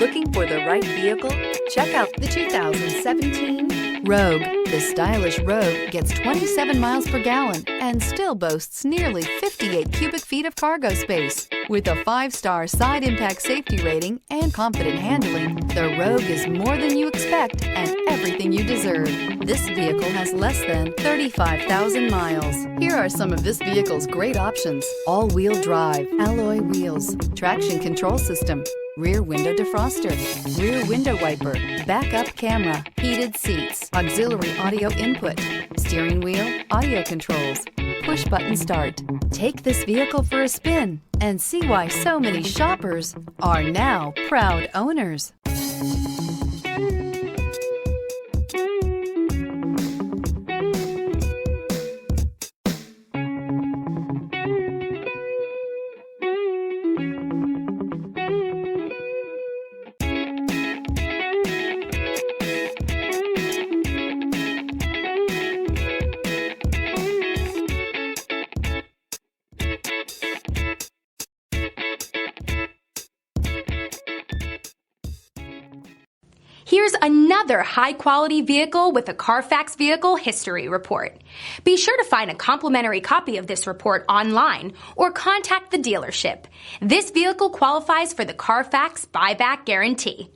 Looking for the right vehicle? Check out the 2017 Rogue. The stylish Rogue gets 27 miles per gallon and still boasts nearly 58 cubic feet of cargo space. With a 5-star side impact safety rating and confident handling, the Rogue is more than you expect and everything you deserve. This vehicle has less than 35,000 miles. Here are some of this vehicle's great options: all-wheel drive, alloy wheels, traction control system, rear window defroster, rear window wiper, backup camera, heated seats, auxiliary audio input, steering wheel audio controls, push button start. Take this vehicle for a spin and see why so many shoppers are now proud owners. Here's another high-quality vehicle with a Carfax Vehicle History Report. Be sure to find a complimentary copy of this report online or contact the dealership. This vehicle qualifies for the Carfax Buyback Guarantee.